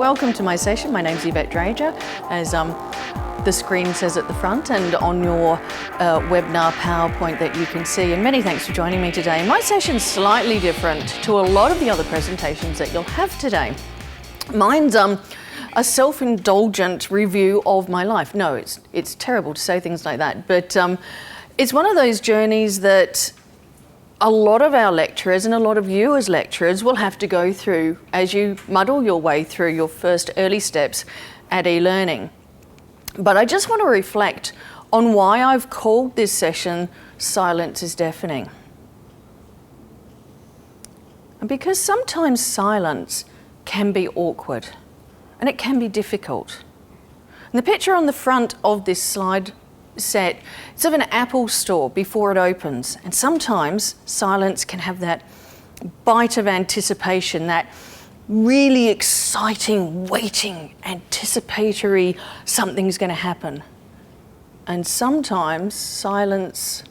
welcome to my session. My name's Yvette Drager, as the screen says at the front and on your webinar PowerPoint that you can see. And many thanks for joining me today. My session's slightly different to a lot of the other presentations that you'll have today. Mine's a self-indulgent review of my life. No, it's terrible to say things like that, but it's one of those journeys that a lot of our lecturers and a lot of you as lecturers will have to go through as you muddle your way through your first early steps at e-learning. But I just want to reflect on why I've called this session Silence is Deafening. And because sometimes silence can be awkward and it can be difficult. And the picture on the front of this slide set, it's of an Apple store before it opens, and sometimes silence can have that bite of anticipation, that really exciting, waiting, anticipatory something's going to happen. And sometimes silence,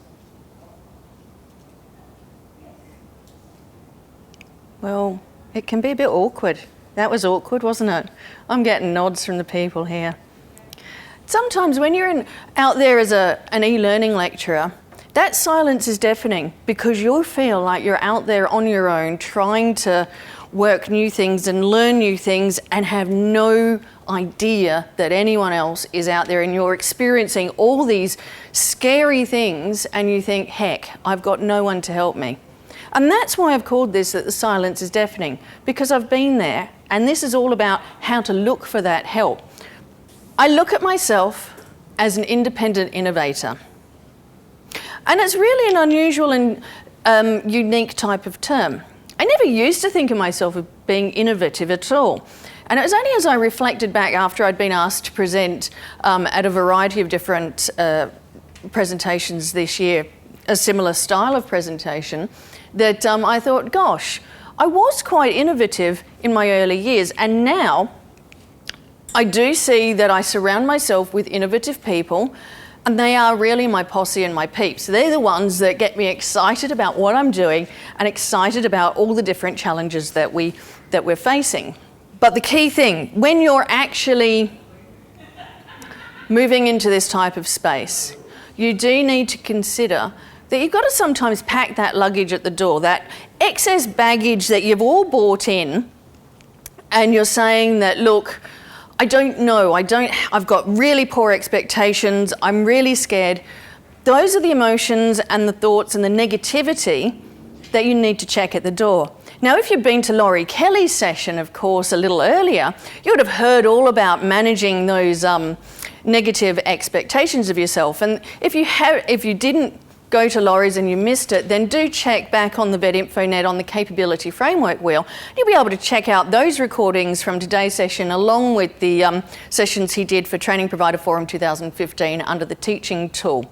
well, it can be a bit awkward. That was awkward, wasn't it? I'm getting nods from the people here. Sometimes when you're out there as an e-learning lecturer, that silence is deafening because you feel like you're out there on your own trying to work new things and learn new things and have no idea that anyone else is out there, and you're experiencing all these scary things and you think, heck, I've got no one to help me. And that's why I've called this that the silence is deafening, because I've been there, and this is all about how to look for that help. I look at myself as an independent innovator. And it's really an unusual and unique type of term. I never used to think of myself as being innovative at all. And it was only as I reflected back after I'd been asked to present at a variety of different presentations this year, a similar style of presentation, that I thought, gosh, I was quite innovative in my early years, and now I do see that I surround myself with innovative people, and they are really my posse and my peeps. They're the ones that get me excited about what I'm doing and excited about all the different challenges that we're facing. But the key thing, when you're actually moving into this type of space, you do need to consider that you've got to sometimes pack that luggage at the door, that excess baggage that you've all bought in, and you're saying that, look, I don't know, I've got really poor expectations, I'm really scared. Those are the emotions and the thoughts and the negativity that you need to check at the door. Now, if you've been to Laurie Kelly's session, of course, a little earlier, you would have heard all about managing those negative expectations of yourself. And if you didn't go to Laurie's and you missed it, then do check back on the VetInfoNet on the Capability Framework wheel. You'll be able to check out those recordings from today's session along with the sessions he did for Training Provider Forum 2015 under the teaching tool.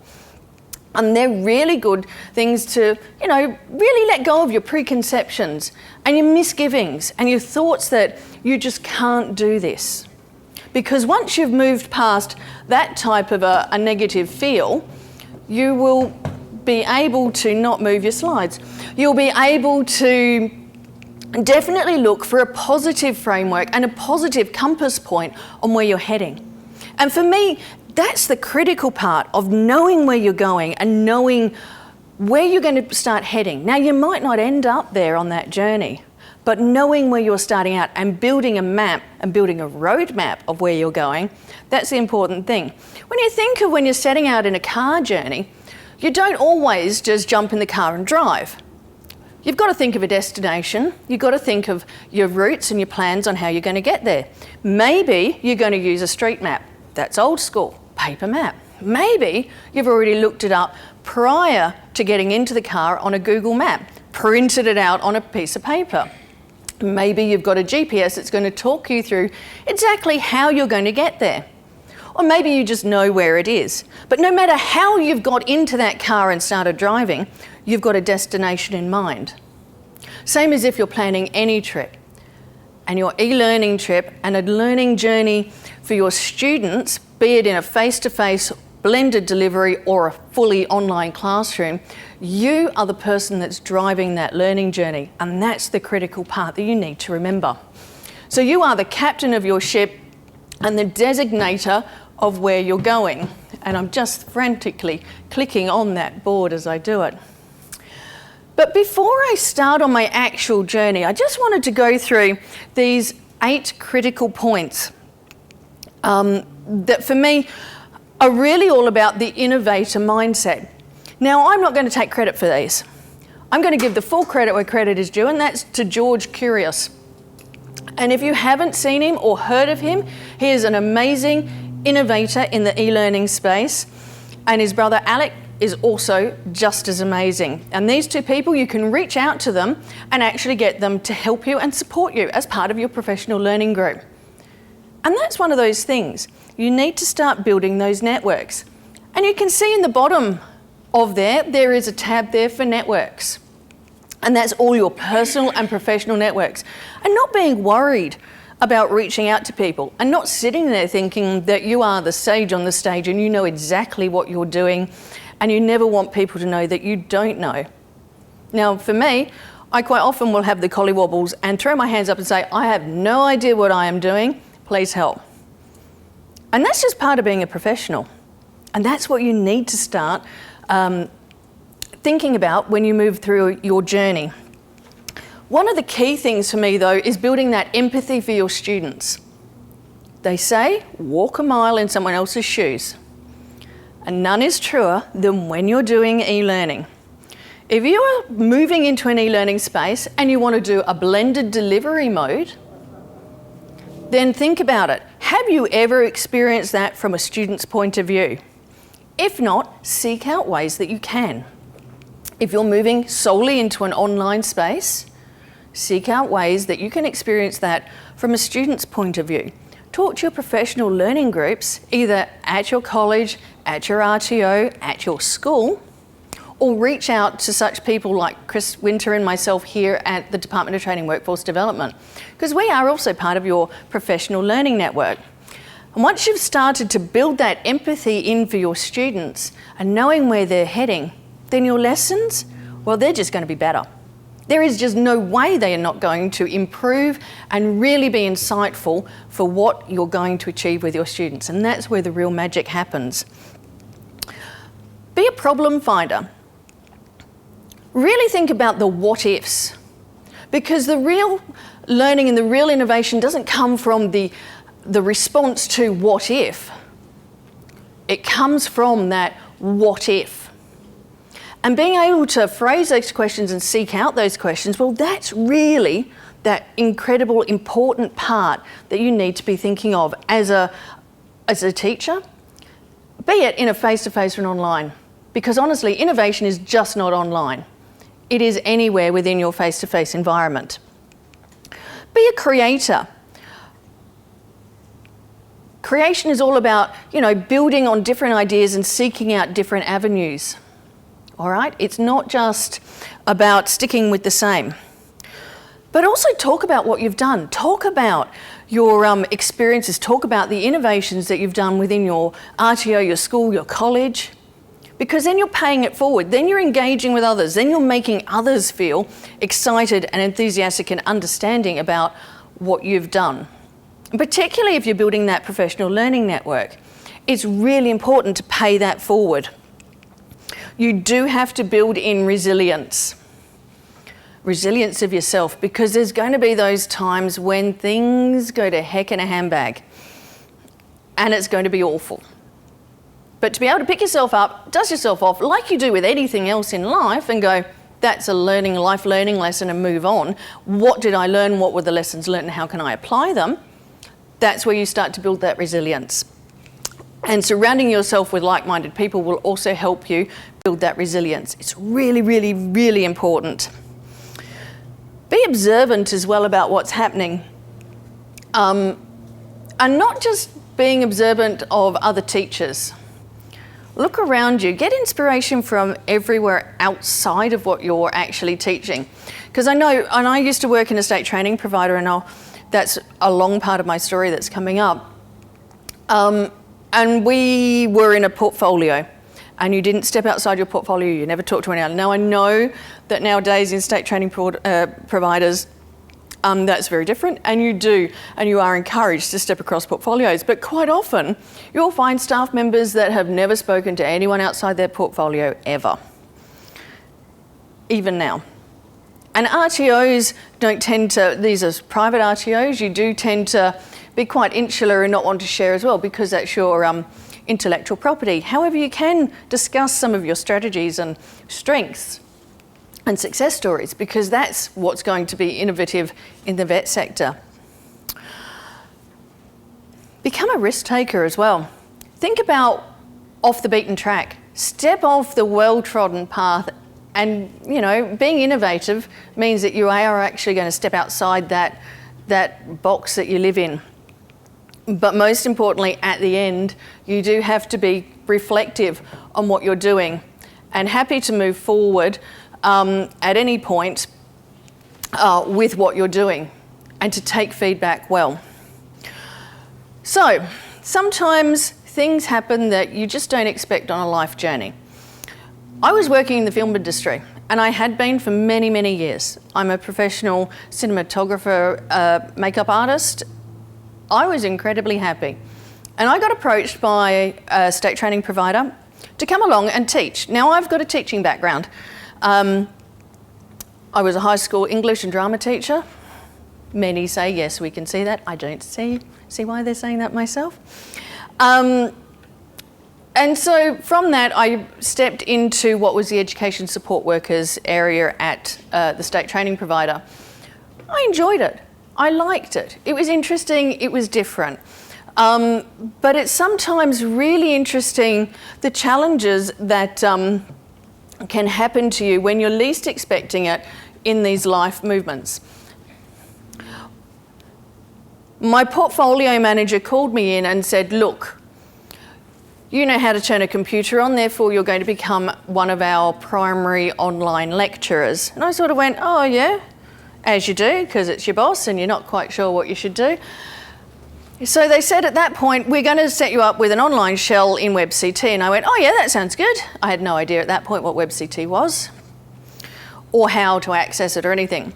And they're really good things to, really let go of your preconceptions and your misgivings and your thoughts that you just can't do this. Because once you've moved past that type of a negative feel, you will be able to not move your slides. You'll be able to definitely look for a positive framework and a positive compass point on where you're heading. And for me, that's the critical part of knowing where you're going and knowing where you're going to start heading. Now, you might not end up there on that journey, but knowing where you're starting out and building a map and building a roadmap of where you're going, that's the important thing. When you think of when you're setting out in a car journey, you don't always just jump in the car and drive. You've got to think of a destination. You've got to think of your routes and your plans on how you're going to get there. Maybe you're going to use a street map. That's old school, paper map. Maybe you've already looked it up prior to getting into the car on a Google map, printed it out on a piece of paper. Maybe you've got a GPS that's going to talk you through exactly how you're going to get there. Or maybe you just know where it is. But no matter how you've got into that car and started driving, you've got a destination in mind. Same as if you're planning any trip. And your e-learning trip and a learning journey for your students, be it in a face-to-face blended delivery or a fully online classroom, you are the person that's driving that learning journey. And that's the critical part that you need to remember. So you are the captain of your ship and the designator of where you're going. And I'm just frantically clicking on that board as I do it. But before I start on my actual journey, I just wanted to go through these 8 critical points that for me are really all about the innovator mindset. Now, I'm not going to take credit for these. I'm going to give the full credit where credit is due, and that's to George Curious. And if you haven't seen him or heard of him, he is an amazing innovator in the e-learning space, and his brother Alec is also just as amazing. And these 2 people, you can reach out to them and actually get them to help you and support you as part of your professional learning group. And that's one of those things. You need to start building those networks. And you can see in the bottom of there is a tab there for networks. And that's all your personal and professional networks. And not being worried about reaching out to people and not sitting there thinking that you are the sage on the stage and you know exactly what you're doing and you never want people to know that you don't know. Now, for me, I quite often will have the collywobbles and throw my hands up and say, I have no idea what I am doing, please help. And that's just part of being a professional. And that's what you need to start thinking about when you move through your journey. One of the key things for me, though, is building that empathy for your students. They say, walk a mile in someone else's shoes. And none is truer than when you're doing e-learning. If you are moving into an e-learning space and you want to do a blended delivery mode, then think about it. Have you ever experienced that from a student's point of view? If not, seek out ways that you can. If you're moving solely into an online space, seek out ways that you can experience that from a student's point of view. Talk to your professional learning groups, either at your college, at your RTO, at your school, or reach out to such people like Chris Winter and myself here at the Department of Training Workforce Development, because we are also part of your professional learning network. And once you've started to build that empathy in for your students and knowing where they're heading, then your lessons, well, they're just going to be better. There is just no way they are not going to improve and really be insightful for what you're going to achieve with your students. And that's where the real magic happens. Be a problem finder. Really think about the what ifs, because the real learning and the real innovation doesn't come from the response to what if. It comes from that what if. And being able to phrase those questions and seek out those questions, well, that's really that incredible, important part that you need to be thinking of as a teacher, be it in a face-to-face or an online. Because honestly, innovation is just not online. It is anywhere within your face-to-face environment. Be a creator. Creation is all about, building on different ideas and seeking out different avenues. All right? It's not just about sticking with the same. But also talk about what you've done. Talk about your experiences. Talk about the innovations that you've done within your RTO, your school, your college. Because then you're paying it forward. Then you're engaging with others. Then you're making others feel excited and enthusiastic and understanding about what you've done. And particularly if you're building that professional learning network, it's really important to pay that forward. You do have to build in resilience of yourself, because there's going to be those times when things go to heck in a handbag and it's going to be awful. But to be able to pick yourself up, dust yourself off like you do with anything else in life and go, that's a life learning lesson, and move on. What did I learn? What were the lessons learned and how can I apply them? That's where you start to build that resilience. And surrounding yourself with like-minded people will also help you build that resilience. It's really, really, really important. Be observant as well about what's happening. And not just being observant of other teachers. Look around you. Get inspiration from everywhere outside of what you're actually teaching. Because I know, and I used to work in a state training provider, and that's a long part of my story that's coming up. And we were in a portfolio, and you didn't step outside your portfolio, you never talked to anyone. Now, I know that nowadays in state training providers, that's very different, and you are encouraged to step across portfolios. But quite often, you'll find staff members that have never spoken to anyone outside their portfolio ever, even now. And RTOs don't tend to, these are private RTOs, you do tend to be quite insular and not want to share as well, because that's your intellectual property. However, you can discuss some of your strategies and strengths and success stories, because that's what's going to be innovative in the vet sector. Become a risk taker as well. Think about off the beaten track. Step off the well-trodden path, and being innovative means that you are actually going to step outside that box that you live in. But most importantly, at the end, you do have to be reflective on what you're doing and happy to move forward at any point with what you're doing, and to take feedback well. So, sometimes things happen that you just don't expect on a life journey. I was working in the film industry, and I had been for many, many years. I'm a professional cinematographer, makeup artist. I was incredibly happy. And I got approached by a state training provider to come along and teach. Now, I've got a teaching background. I was a high school English and drama teacher. Many say, yes, we can see that. I don't see why they're saying that myself. And so from that, I stepped into what was the education support workers area at the state training provider. I enjoyed it. I liked it. It was interesting. It was different. But it's sometimes really interesting, the challenges that can happen to you when you're least expecting it in these life movements. My portfolio manager called me in and said, look, you know how to turn a computer on, therefore you're going to become one of our primary online lecturers. And I sort of went, oh yeah, as you do, because it's your boss and you're not quite sure what you should do. So they said at that point, we're going to set you up with an online shell in WebCT. And I went, oh yeah, that sounds good. I had no idea at that point what WebCT was or how to access it or anything.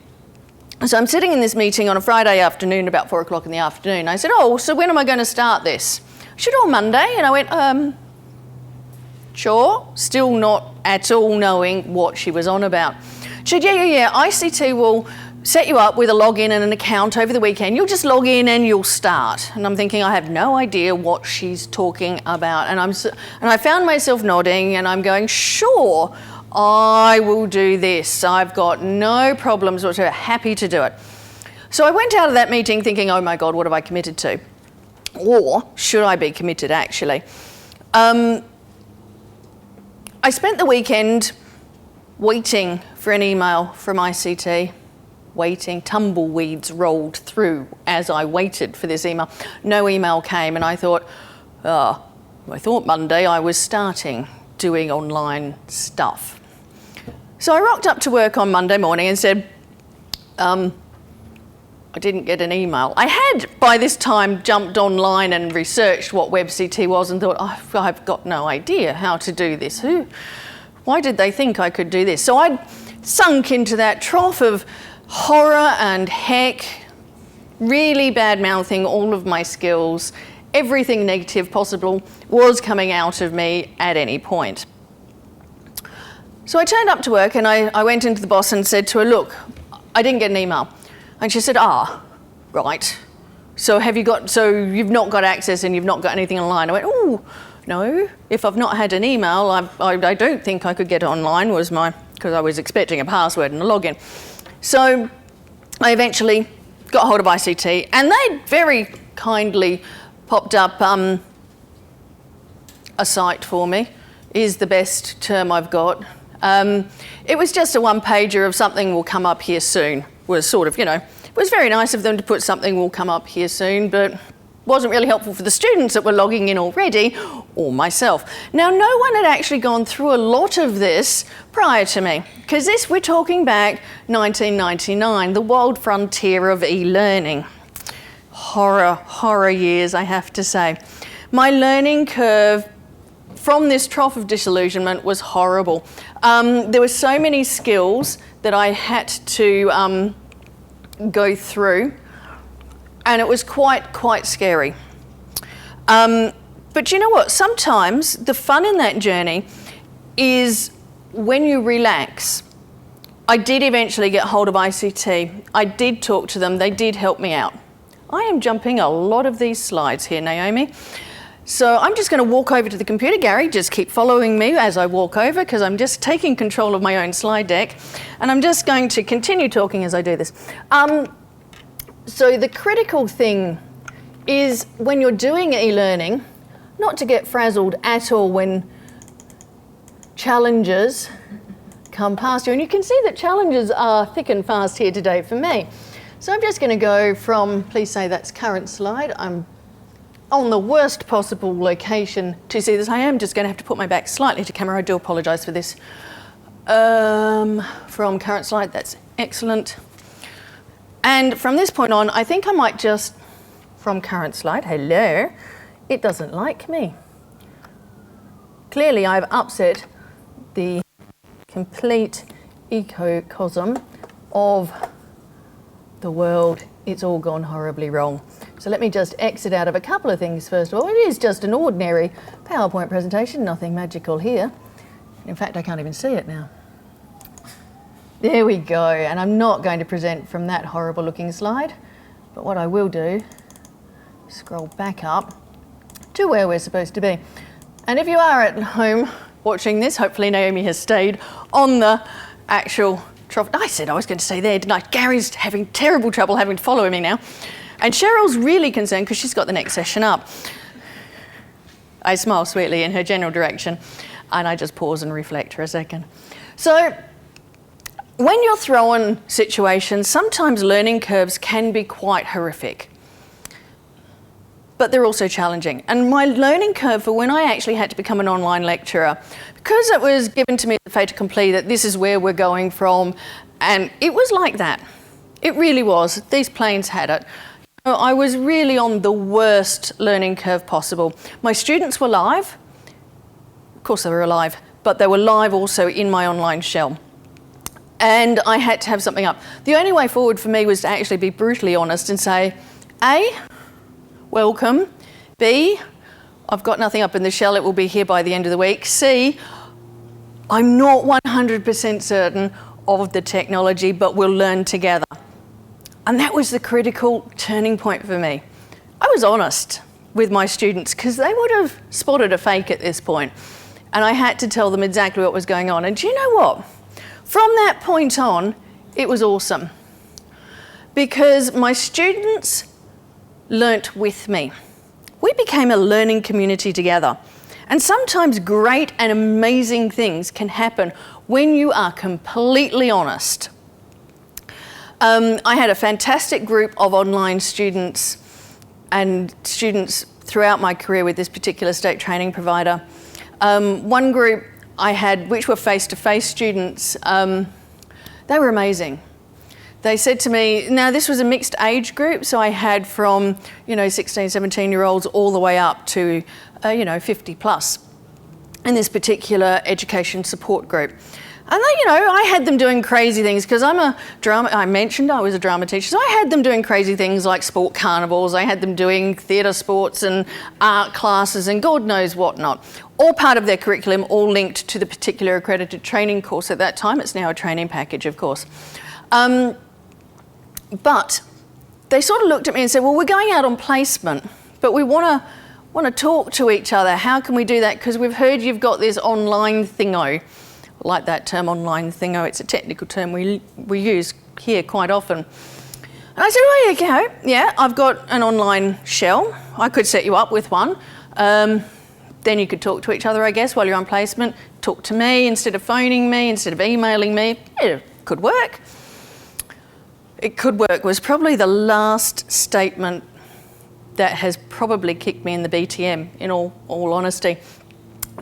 So I'm sitting in this meeting on a Friday afternoon, about 4 o'clock in the afternoon. I said, oh, so when am I going to start this? Should on Monday? And I went, sure. Still not at all knowing what she was on about. She said, yeah. ICT will set you up with a login and an account over the weekend. You'll just log in and you'll start. And I'm thinking, I have no idea what she's talking about. And I found myself nodding and I'm going, sure, I will do this. I've got no problems whatsoever, happy to do it. So I went out of that meeting thinking, oh my God, what have I committed to? Or should I be committed actually? I spent the weekend waiting for an email from ICT. Waiting, tumbleweeds rolled through as I waited for this email. No email came, and I thought Monday I was starting doing online stuff. So I rocked up to work on Monday morning and said, I didn't get an email. I had, by this time, jumped online and researched what WebCT was and thought, I've got no idea how to do this. Why did they think I could do this? So I'd sunk into that trough of horror and heck, really bad-mouthing all of my skills. Everything negative possible was coming out of me at any point. So I turned up to work and I went into the boss and said to her, look, I didn't get an email. And she said, right. So you've not got access and you've not got anything online. I went, oh, no. If I've not had an email, I don't think I could get it online, because I was expecting a password and a login. So I eventually got hold of ICT and they very kindly popped up a site for me, is the best term I've got. It was just a one-pager of something will come up here soon, was sort of, it was very nice of them to put something will come up here soon, but wasn't really helpful for the students that were logging in already, or myself. Now, no one had actually gone through a lot of this prior to me, because we're talking back 1999, the wild frontier of e-learning. Horror years, I have to say. My learning curve from this trough of disillusionment was horrible. There were so many skills that I had to go through, and it was quite scary. But you know what? Sometimes the fun in that journey is when you relax. I did eventually get hold of ICT. I did talk to them. They did help me out. I am jumping a lot of these slides here, Naomi. So I'm just going to walk over to the computer. Gary, just keep following me as I walk over, because I'm just taking control of my own slide deck. And I'm just going to continue talking as I do this. So the critical thing is when you're doing e-learning, not to get frazzled at all when challenges come past you. And you can see that challenges are thick and fast here today for me. So I'm just going to go from, please say that's current slide. I'm on the worst possible location to see this. I am just going to have to put my back slightly to camera. I do apologise for this. From current slide, that's excellent. And from this point on, I think I might just, from current slide, hello, it doesn't like me. Clearly I've upset the complete ecosystem of the world. It's all gone horribly wrong. So let me just exit out of a couple of things first of all. It is just an ordinary PowerPoint presentation, nothing magical here. In fact, I can't even see it now. There we go, and I'm not going to present from that horrible looking slide, but what I will do, scroll back up to where we're supposed to be. And if you are at home watching this, hopefully Naomi has stayed on the actual trough. I said I was going to stay there, didn't I? Gary's having terrible trouble having to follow me now. And Cheryl's really concerned because she's got the next session up. I smile sweetly in her general direction, and I just pause and reflect for a second. So when you're thrown situations, sometimes learning curves can be quite horrific, but they're also challenging. And my learning curve for when I actually had to become an online lecturer, because it was given to me as a fait accompli that this is where we're going from, and it was like that. It really was. These planes had it. I was really on the worst learning curve possible. My students were live. Of course they were alive, but they were live also in my online shell. And I had to have something up. The only way forward for me was to actually be brutally honest and say, A, welcome. B, I've got nothing up in the shell. It will be here by the end of the week. C, I'm not 100% certain of the technology, but we'll learn together. And that was the critical turning point for me. I was honest with my students because they would have spotted a fake at this point. And I had to tell them exactly what was going on. And do you know what? From that point on, it was awesome. Because my students learnt with me. We became a learning community together. And sometimes great and amazing things can happen when you are completely honest. I had a fantastic group of online students and students throughout my career with this particular state training provider. One group I had, which were face-to-face students, they were amazing. They said to me, now this was a mixed age group, so I had from 16, 17-year-olds all the way up to 50 plus in this particular education support group. And they, I had them doing crazy things because I mentioned I was a drama teacher, so I had them doing crazy things like sport carnivals. I had them doing theatre sports and art classes and God knows what not. All part of their curriculum, all linked to the particular accredited training course at that time. It's now a training package, of course. But they sort of looked at me and said, well, we're going out on placement, but we want to talk to each other. How can we do that? Because we've heard you've got this online thingo. I like that term, online thingo. It's a technical term we use here quite often. And I said, well, there you go. Yeah, I've got an online shell. I could set you up with one. Then you could talk to each other, I guess, while you're on placement. Talk to me instead of phoning me, instead of emailing me. It could work. It could work was probably the last statement that has probably kicked me in the BTM, in all honesty.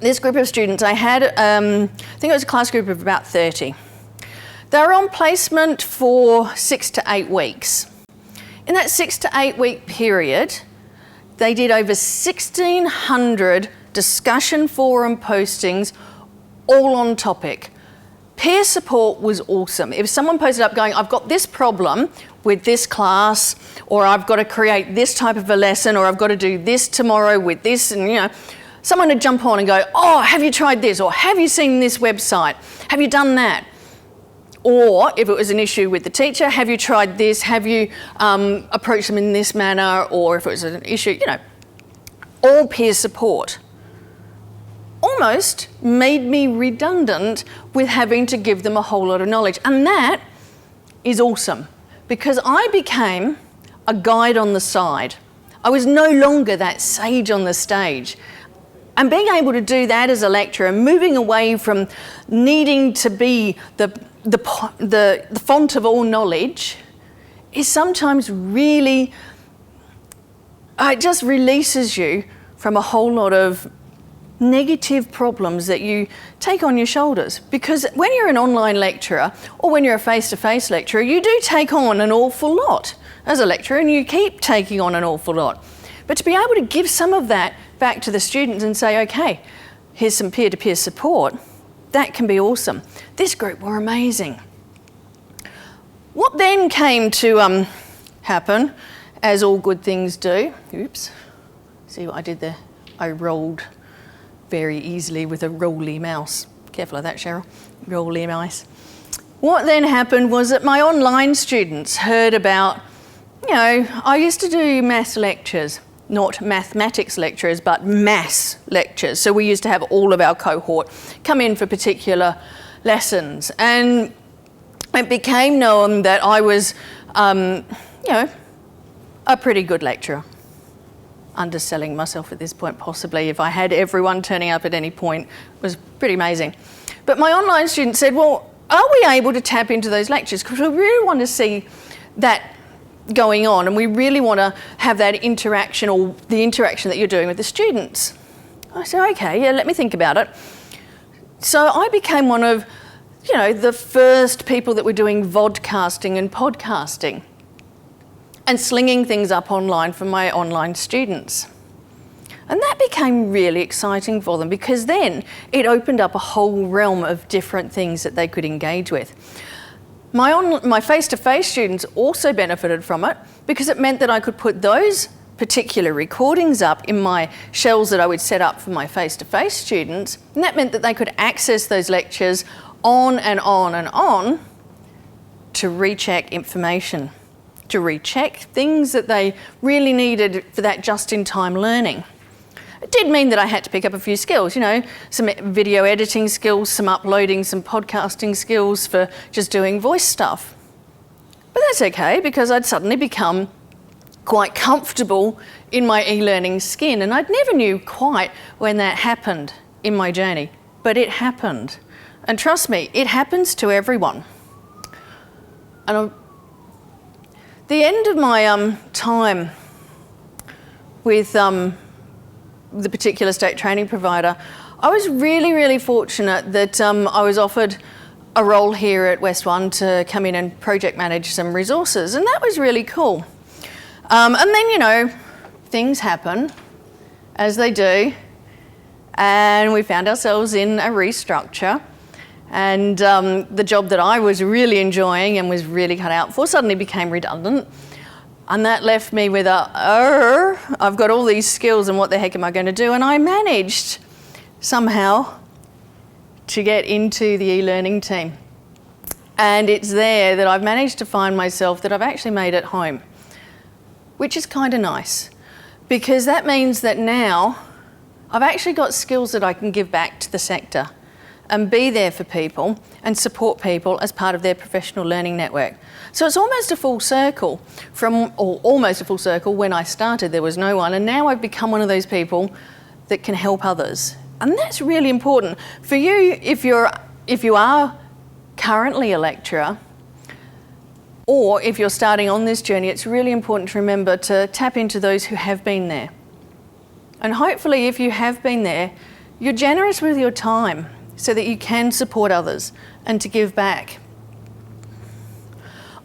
This group of students, I had, I think it was a class group of about 30. They were on placement for 6 to 8 weeks. In that 6 to 8 week period, they did over 1,600 discussion forum postings, all on topic. Peer support was awesome. If someone posted up going, I've got this problem, with this class, or I've got to create this type of a lesson, or I've got to do this tomorrow with this, and someone would jump on and go, oh, have you tried this? Or have you seen this website? Have you done that? Or if it was an issue with the teacher, have you tried this? Have you approached them in this manner? Or if it was an issue, all peer support almost made me redundant with having to give them a whole lot of knowledge. And that is awesome, because I became a guide on the side. I was no longer that sage on the stage. And being able to do that as a lecturer, moving away from needing to be the font of all knowledge, is sometimes really, it just releases you from a whole lot of negative problems that you take on your shoulders. Because when you're an online lecturer, or when you're a face-to-face lecturer, you do take on an awful lot as a lecturer, and you keep taking on an awful lot. But to be able to give some of that back to the students and say, okay, here's some peer-to-peer support, that can be awesome. This group were amazing. What then came to happen, as all good things do, oops, see what I did there? I rolled very easily with a rolly mouse. Careful of that, Cheryl. Rolly mouse. What then happened was that my online students heard about, I used to do maths lectures, not mathematics lectures, but maths lectures. So we used to have all of our cohort come in for particular lessons. And it became known that I was, a pretty good lecturer. Underselling myself at this point, possibly. If I had everyone turning up at any point, it was pretty amazing. But my online students said, well, are we able to tap into those lectures? Because we really want to see that going on, and we really want to have that interaction, or the interaction that you're doing with the students. I said, okay, yeah, let me think about it. So I became one of, the first people that were doing vodcasting and podcasting, and slinging things up online for my online students. And that became really exciting for them, because then it opened up a whole realm of different things that they could engage with. My face-to-face students also benefited from it, because it meant that I could put those particular recordings up in my shells that I would set up for my face-to-face students, and that meant that they could access those lectures on and on and on to recheck information, to recheck things that they really needed for that just-in-time learning. It did mean that I had to pick up a few skills, some video editing skills, some uploading, some podcasting skills for just doing voice stuff. But that's okay, because I'd suddenly become quite comfortable in my e-learning skin, and I never knew quite when that happened in my journey, but it happened. And trust me, it happens to everyone. And the end of my time with the particular state training provider, I was really, really fortunate that I was offered a role here at West One to come in and project manage some resources, and that was really cool. And then, things happen, as they do, and we found ourselves in a restructure. And the job that I was really enjoying and was really cut out for suddenly became redundant. And that left me with I've got all these skills, and what the heck am I going to do? And I managed somehow to get into the e-learning team. And it's there that I've managed to find myself that I've actually made at home, which is kind of nice, because that means that now I've actually got skills that I can give back to the sector and be there for people and support people as part of their professional learning network. So it's almost a full circle almost a full circle. When I started, there was no one, and now I've become one of those people that can help others. And that's really important. For you, if you are currently a lecturer, or if you're starting on this journey, it's really important to remember to tap into those who have been there. And hopefully, if you have been there, you're generous with your time so that you can support others and to give back.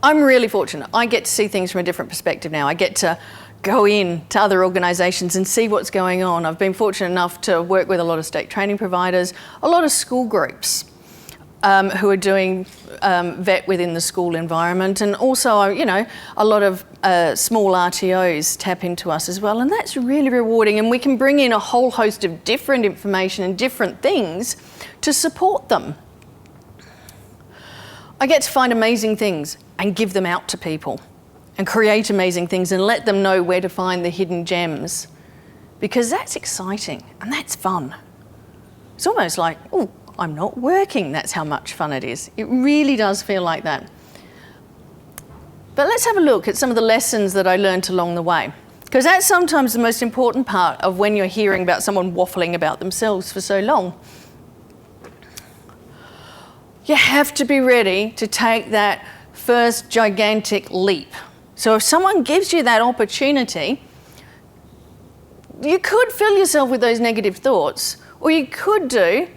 I'm really fortunate. I get to see things from a different perspective now. I get to go in to other organisations and see what's going on. I've been fortunate enough to work with a lot of state training providers, a lot of school groups. who are doing vet within the school environment, and also, you know, a lot of small RTOs tap into us as well, and that's really rewarding, and we can bring in a whole host of different information and different things to support them. I get to find amazing things and give them out to people and create amazing things and let them know where to find the hidden gems, because that's exciting and that's fun. It's almost like, oh, I'm not working, that's how much fun it is. It really does feel like that. But let's have a look at some of the lessons that I learned along the way, because that's sometimes the most important part of when you're hearing about someone waffling about themselves for so long. You have to be ready to take that first gigantic leap. So if someone gives you that opportunity, you could fill yourself with those negative thoughts, or you could do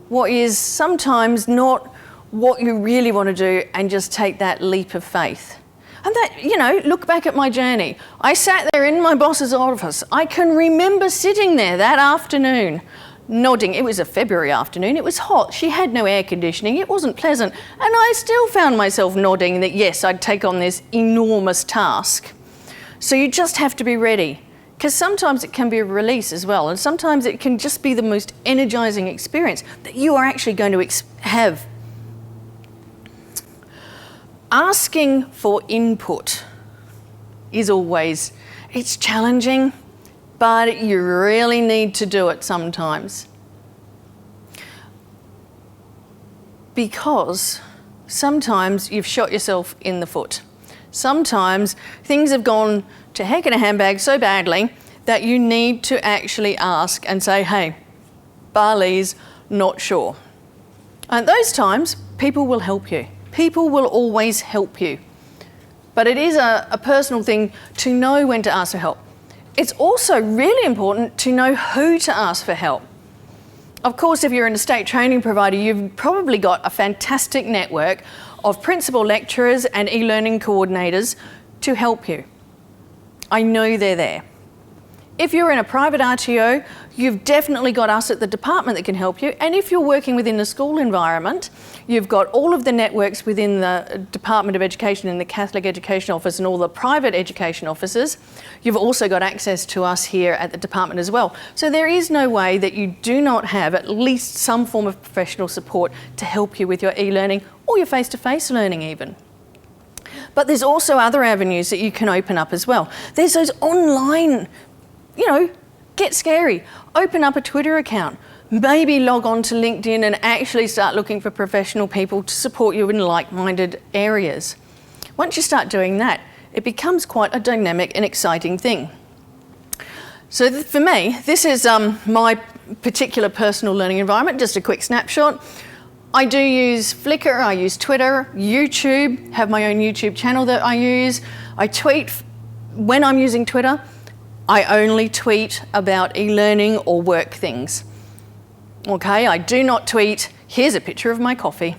what is sometimes not what you really want to do and just take that leap of faith. And that, you know, look back at my journey. I sat there in my boss's office. I can remember sitting there that afternoon, nodding. It was a February afternoon. It was hot. She had no air conditioning. It wasn't pleasant. And I still found myself nodding that, yes, I'd take on this enormous task. So you just have to be ready, because sometimes it can be a release as well, and sometimes it can just be the most energizing experience that you are actually going to have. Asking for input is always, it's challenging, but you really need to do it sometimes. Because sometimes you've shot yourself in the foot. Sometimes things have gone to heck in a handbag so badly that you need to actually ask and say, hey, Bali's not sure. And at those times, people will help you. People will always help you. But it is a personal thing to know when to ask for help. It's also really important to know who to ask for help. Of course, if you're an estate training provider, you've probably got a fantastic network of principal lecturers and e-learning coordinators to help you. I know they're there. If you're in a private RTO, you've definitely got us at the department that can help you. And if you're working within the school environment, you've got all of the networks within the Department of Education and the Catholic Education Office and all the private education offices. You've also got access to us here at the department as well. So there is no way that you do not have at least some form of professional support to help you with your e-learning or your face-to-face learning even. But there's also other avenues that you can open up as well. There's those online, you know, get scary. Open up a Twitter account. Maybe log on to LinkedIn and actually start looking for professional people to support you in like-minded areas. Once you start doing that, it becomes quite a dynamic and exciting thing. So for me, this is my particular personal learning environment, just a quick snapshot. I do use Flickr, I use Twitter, YouTube, have my own YouTube channel that I use. I tweet. When I'm using Twitter, I only tweet about e-learning or work things. Okay, I do not tweet, here's a picture of my coffee.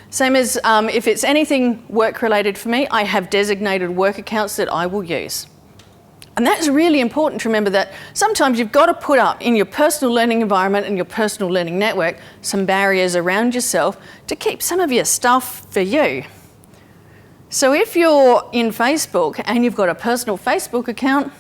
Same as if it's anything work-related for me, I have designated work accounts that I will use. And that's really important to remember, that sometimes you've got to put up in your personal learning environment and your personal learning network some barriers around yourself to keep some of your stuff for you. So if you're in Facebook and you've got a personal Facebook account,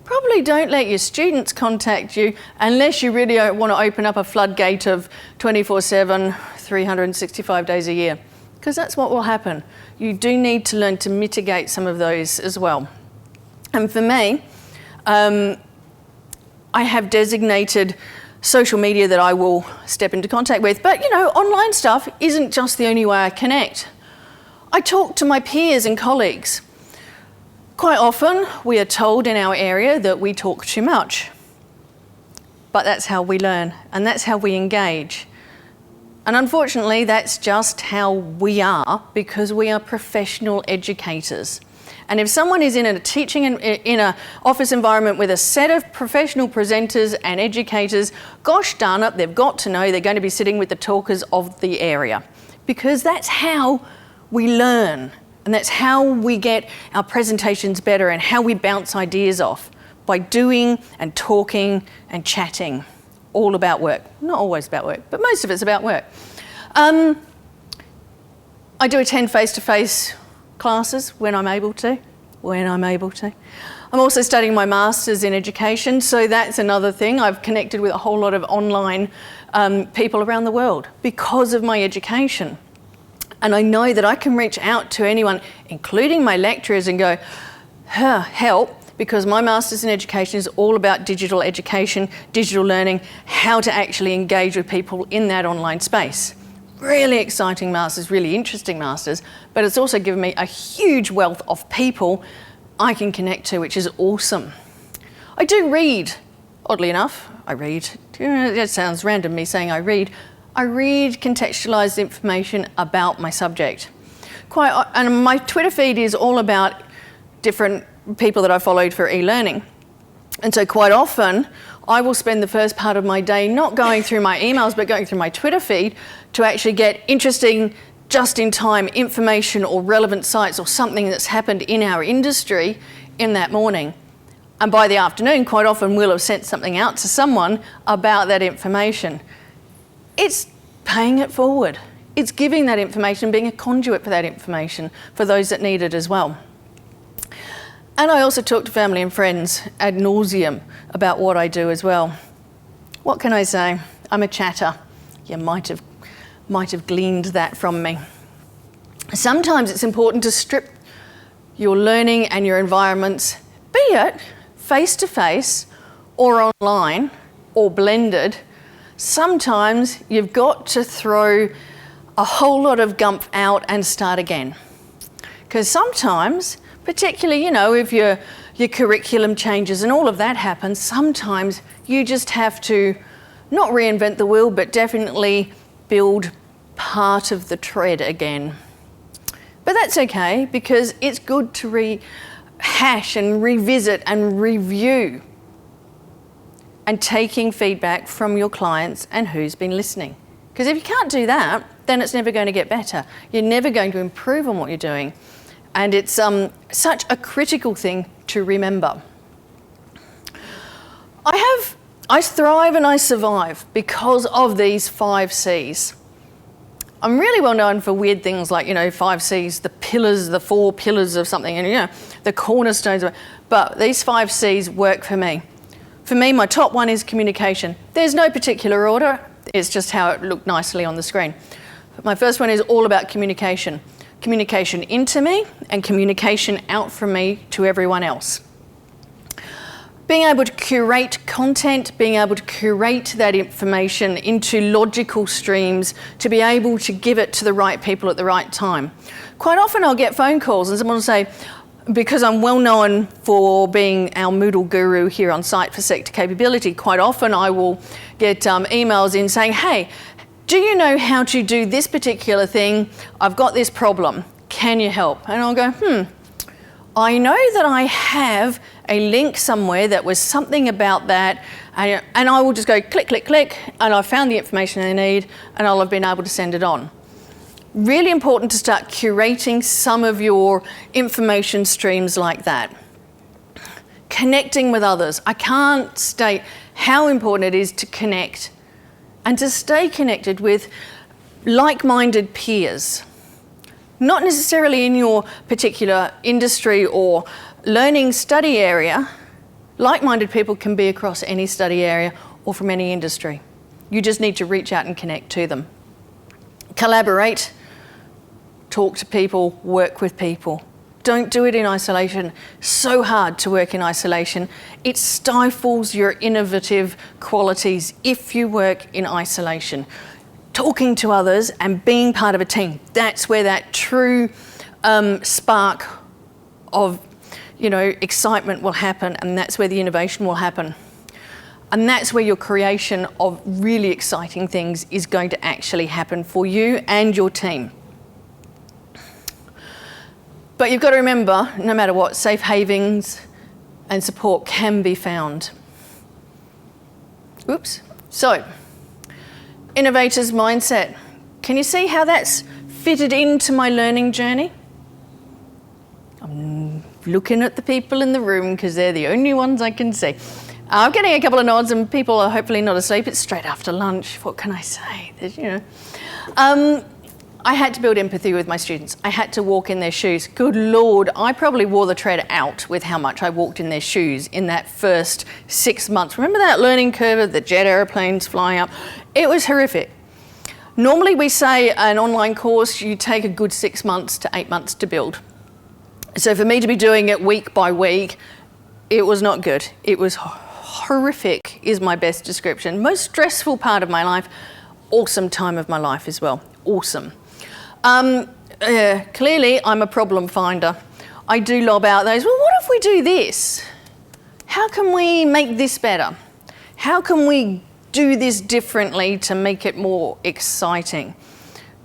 probably don't let your students contact you unless you really want to open up a floodgate of 24/7, 365 days a year, because that's what will happen. You do need to learn to mitigate some of those as well. And for me, I have designated social media that I will step into contact with. But, you know, online stuff isn't just the only way I connect. I talk to my peers and colleagues. Quite often, we are told in our area that we talk too much. But that's how we learn, and that's how we engage. And unfortunately, that's just how we are, because we are professional educators. And if someone is in a teaching in an office environment with a set of professional presenters and educators, gosh darn it, they've got to know they're going to be sitting with the talkers of the area, because that's how we learn, and that's how we get our presentations better and how we bounce ideas off, by doing and talking and chatting, all about work. Not always about work, but most of it's about work. I do attend face-to-face classes when I'm able to. I'm also studying my Masters in Education, so that's another thing. I've connected with a whole lot of online people around the world because of my education. And I know that I can reach out to anyone, including my lecturers, and go, help, because my Masters in Education is all about digital education, digital learning, how to actually engage with people in that online space. Really exciting Masters, really interesting Masters, but it's also given me a huge wealth of people I can connect to, which is awesome. I do read, oddly enough. I read. It sounds random, me saying I read. I read contextualised information about my subject. And my Twitter feed is all about different people that I followed for e-learning. And so quite often, I will spend the first part of my day not going through my emails, but going through my Twitter feed to actually get interesting, just-in-time information or relevant sites or something that's happened in our industry in that morning. And by the afternoon, quite often we'll have sent something out to someone about that information. It's paying it forward. It's giving that information, being a conduit for that information for those that need it as well. And I also talk to family and friends ad nauseum about what I do as well. What can I say? I'm a chatter. You might have gleaned that from me. Sometimes it's important to strip your learning and your environments, be it face-to-face or online or blended. Sometimes you've got to throw a whole lot of gumph out and start again. Because sometimes, particularly, if your curriculum changes and all of that happens, sometimes you just have to not reinvent the wheel, but definitely build part of the tread again. But that's okay, because it's good to rehash and revisit and review and taking feedback from your clients and who's been listening. Because if you can't do that, then it's never going to get better. You're never going to improve on what you're doing. And it's such a critical thing to remember. I thrive and I survive because of these 5 C's. I'm really well known for weird things like, 5 C's, the pillars, the 4 pillars of something, and the cornerstones of it. But these 5 C's work for me. For me, my top one is communication. There's no particular order. It's just how it looked nicely on the screen. But my first one is all about communication. Communication into me and communication out from me to everyone else. Being able to curate content, being able to curate that information into logical streams to be able to give it to the right people at the right time. Quite often I'll get phone calls and someone will say, because I'm well known for being our Moodle guru here on site for sector capability, quite often I will get emails in saying, hey, do you know how to do this particular thing? I've got this problem. Can you help? And I'll go, I know that I have a link somewhere that was something about that, and I will just go click, click, click, and I've found the information I need, and I'll have been able to send it on. Really important to start curating some of your information streams like that. Connecting with others. I can't state how important it is to connect and to stay connected with like-minded peers. Not necessarily in your particular industry or learning study area. Like-minded people can be across any study area or from any industry. You just need to reach out and connect to them. Collaborate, talk to people, work with people. Don't do it in isolation. So hard to work in isolation. It stifles your innovative qualities if you work in isolation. Talking to others and being part of a team, that's where that true spark of excitement will happen, and that's where the innovation will happen. And that's where your creation of really exciting things is going to actually happen for you and your team. But you've got to remember, no matter what, safe havens and support can be found. Oops. So, innovator's mindset. Can you see how that's fitted into my learning journey? I'm looking at the people in the room because they're the only ones I can see. I'm getting a couple of nods and people are hopefully not asleep. It's straight after lunch. What can I say? I had to build empathy with my students. I had to walk in their shoes. Good Lord, I probably wore the tread out with how much I walked in their shoes in that first 6 months. Remember that learning curve of the jet aeroplanes flying up? It was horrific. Normally we say an online course, you take a good 6 months to 8 months to build. So for me to be doing it week by week, it was not good. It was horrific is my best description. Most stressful part of my life, awesome time of my life as well, awesome. Clearly I'm a problem finder. I do lob out those, well, what if we do this? How can we make this better? How can we do this differently to make it more exciting?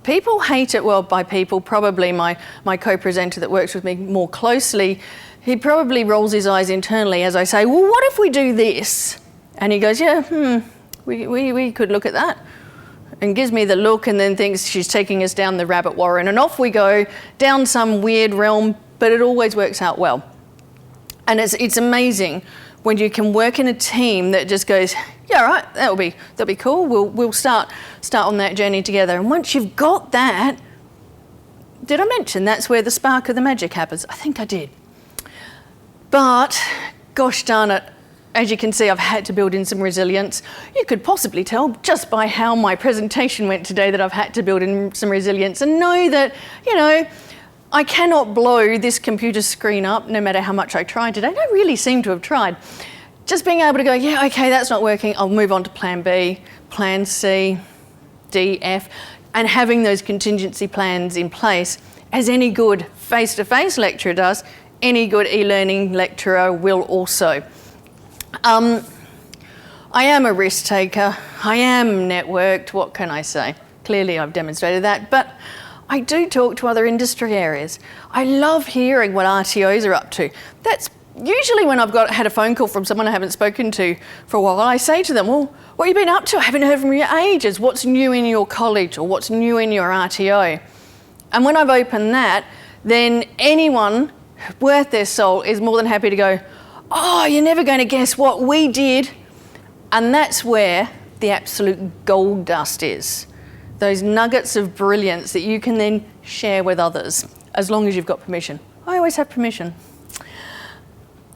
People hate it, well, by people, probably my co-presenter that works with me more closely, he probably rolls his eyes internally as I say, well, what if we do this? And he goes, yeah, we could look at that. And gives me the look and then thinks she's taking us down the rabbit warren, and off we go down some weird realm, but it always works out well. And it's amazing when you can work in a team that just goes, yeah, right, that'll be cool. We'll start on that journey together. And once you've got that, did I mention that's where the spark of the magic happens? I think I did. But gosh darn it, as you can see, I've had to build in some resilience. You could possibly tell just by how my presentation went today that I've had to build in some resilience and know that, you know, I cannot blow this computer screen up no matter how much I try today. I really seem to have tried. Just being able to go, yeah, okay, that's not working. I'll move on to plan B, plan C, D, F, and having those contingency plans in place, as any good face-to-face lecturer does, any good e-learning lecturer will also. I am a risk taker. I am networked. What can I say? Clearly I've demonstrated that, but I do talk to other industry areas. I love hearing what RTOs are up to. That's usually when I've had a phone call from someone I haven't spoken to for a while. I say to them, well, what have you been up to? I haven't heard from you ages. What's new in your college or what's new in your RTO? And when I've opened that, then anyone worth their salt is more than happy to go, oh, you're never going to guess what we did. And that's where the absolute gold dust is. Those nuggets of brilliance that you can then share with others, as long as you've got permission. I always have permission.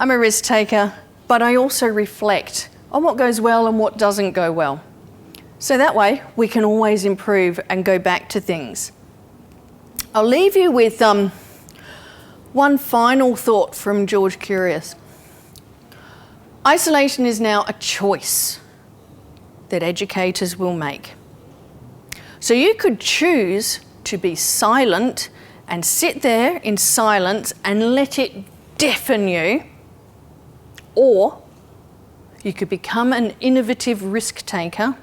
I'm a risk taker, but I also reflect on what goes well and what doesn't go well. So that way, we can always improve and go back to things. I'll leave you with one final thought from George Curious. Isolation is now a choice that educators will make. So you could choose to be silent and sit there in silence and let it deafen you, or you could become an innovative risk taker,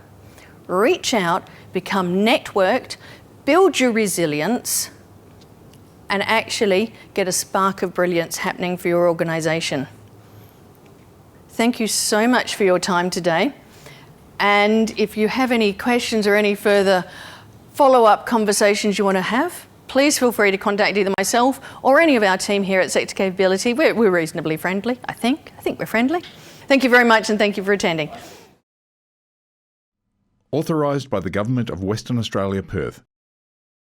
reach out, become networked, build your resilience, and actually get a spark of brilliance happening for your organisation. Thank you so much for your time today. And if you have any questions or any further follow-up conversations you want to have, please feel free to contact either myself or any of our team here at Sector Capability. We're reasonably friendly, I think. I think we're friendly. Thank you very much and thank you for attending. Authorised by the Government of Western Australia, Perth.